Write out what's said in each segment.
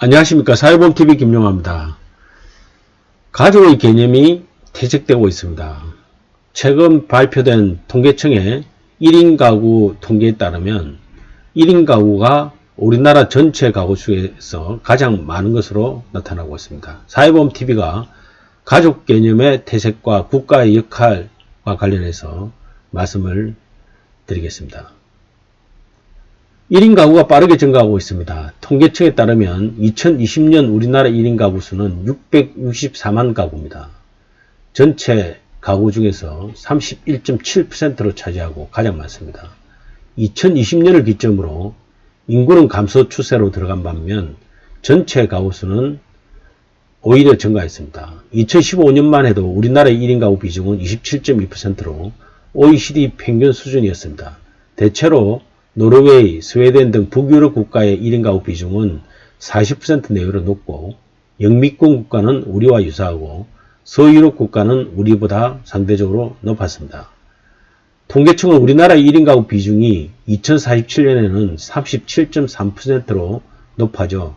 안녕하십니까. 사회보험TV 김용화입니다. 가족의 개념이 퇴색되고 있습니다. 최근 발표된 통계청의 1인 가구 통계에 따르면 1인 가구가 우리나라 전체 가구 수에서 가장 많은 것으로 나타나고 있습니다. 사회보험TV가 가족 개념의 퇴색과 국가의 역할과 관련해서 말씀을 드리겠습니다. 1인 가구가 빠르게 증가하고 있습니다. 통계청에 따르면 2020년 우리나라 1인 가구 수는 664만 가구입니다. 전체 가구 중에서 31.7%로 차지하고 가장 많습니다. 2020년을 기점으로 인구는 감소 추세로 들어간 반면 전체 가구 수는 오히려 증가했습니다. 2015년만 해도 우리나라의 1인 가구 비중은 27.2%로 OECD 평균 수준이었습니다. 대체로 노르웨이, 스웨덴 등 북유럽 국가의 1인 가구 비중은 40% 내외로 높고 영미권 국가는 우리와 유사하고 서유럽 국가는 우리보다 상대적으로 높았습니다. 통계청은 우리나라 1인 가구 비중이 2047년에는 37.3%로 높아져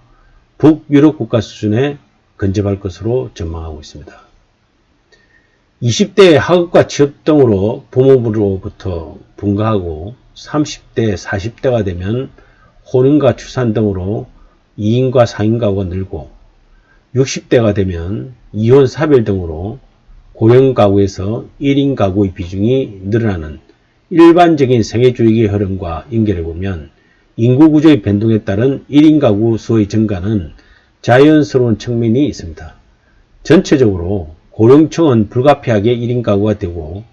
북유럽 국가 수준에 근접할 것으로 전망하고 있습니다. 20대의 학업과 취업 등으로 부모로부터 분가하고 30대, 40대가 되면 혼인과 출산 등으로 2인과 상인 가구가 늘고 60대가 되면 이혼, 사별 등으로 고령 가구에서 1인 가구의 비중이 늘어나는 일반적인 생애주의의 흐름과 연결해보면 인구 구조의 변동에 따른 1인 가구 수의 증가는 자연스러운 측면이 있습니다. 전체적으로 고령층은 불가피하게 1인 가구가 되고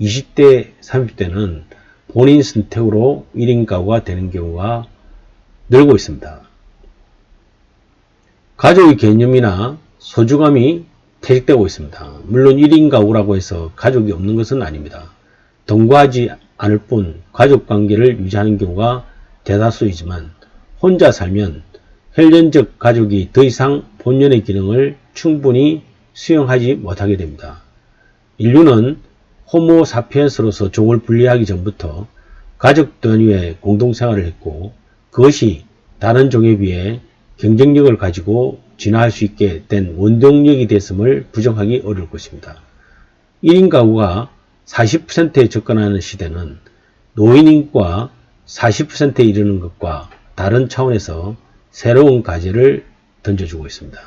20대, 30대는 본인 선택으로 1인 가구가 되는 경우가 늘고 있습니다. 가족의 개념이나 소중함이 퇴색되고 있습니다. 물론 1인 가구라고 해서 가족이 없는 것은 아닙니다. 동거하지 않을 뿐 가족관계를 유지하는 경우가 대다수이지만 혼자 살면 혈연적 가족이 더 이상 본연의 기능을 충분히 수행하지 못하게 됩니다. 인류는 호모 사피엔스로서 종을 분리하기 전부터 가족 단위의 공동생활을 했고 그것이 다른 종에 비해 경쟁력을 가지고 진화할 수 있게 된 원동력이 됐음을 부정하기 어려울 것입니다. 1인 가구가 40%에 접근하는 시대는 노인 인구가 40%에 이르는 것과 다른 차원에서 새로운 과제를 던져주고 있습니다.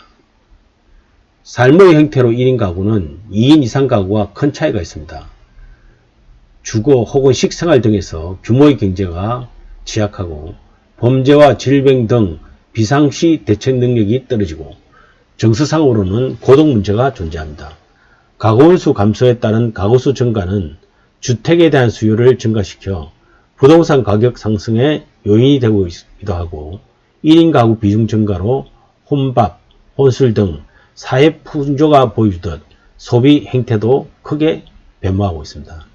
삶의 형태로 1인 가구는 2인 이상 가구와 큰 차이가 있습니다. 주거 혹은 식생활 등에서 규모의 경제가 취약하고 범죄와 질병 등 비상시 대책 능력이 떨어지고 정서상으로는 고독 문제가 존재합니다. 가구원수 감소에 따른 가구수 증가는 주택에 대한 수요를 증가시켜 부동산 가격 상승의 요인이 되고 있기도 하고 1인 가구 비중 증가로 혼밥, 혼술 등 사회 풍조가 보여주듯 소비 행태도 크게 변모하고 있습니다.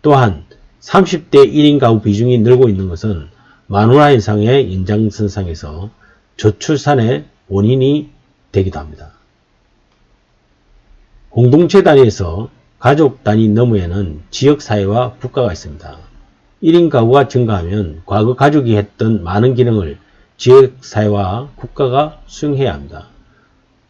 또한 30대 1인 가구 비중이 늘고 있는 것은 마누라 현상의 연장선상에서 저출산의 원인이 되기도 합니다. 공동체 단위에서 가족 단위 너머에는 지역사회와 국가가 있습니다. 1인 가구가 증가하면 과거 가족이 했던 많은 기능을 지역사회와 국가가 수행해야 합니다.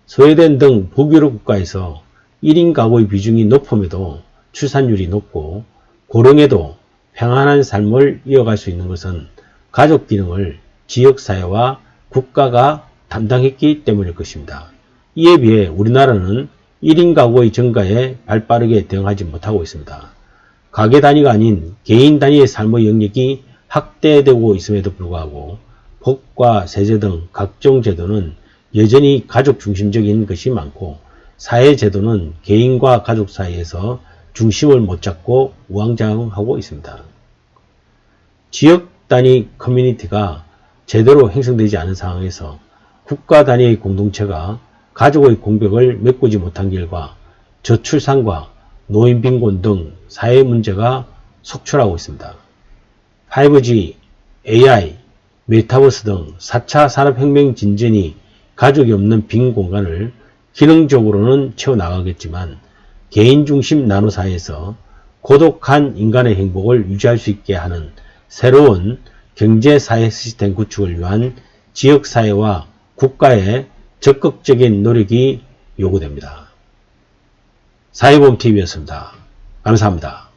스웨덴 등 북유럽 국가에서 1인 가구의 비중이 높음에도 출산율이 높고 고령에도 평안한 삶을 이어갈 수 있는 것은 가족 기능을 지역사회와 국가가 담당했기 때문일 것입니다. 이에 비해 우리나라는 1인 가구의 증가에 발빠르게 대응하지 못하고 있습니다. 가계 단위가 아닌 개인 단위의 삶의 영역이 확대되고 있음에도 불구하고 법과 세제 등 각종 제도는 여전히 가족 중심적인 것이 많고 사회제도는 개인과 가족 사이에서 중심을 못 잡고 우왕좌왕하고 있습니다. 지역 단위 커뮤니티가 제대로 형성되지 않은 상황에서 국가 단위의 공동체가 가족의 공백을 메꾸지 못한 결과 저출산과 노인 빈곤 등 사회 문제가 속출하고 있습니다. 5G, AI, 메타버스 등 4차 산업혁명 진전이 가족이 없는 빈 공간을 기능적으로는 채워나가겠지만 개인 중심 나노사회에서 고독한 인간의 행복을 유지할 수 있게 하는 새로운 경제사회 시스템 구축을 위한 지역사회와 국가의 적극적인 노력이 요구됩니다. 사회보험TV였습니다. 감사합니다.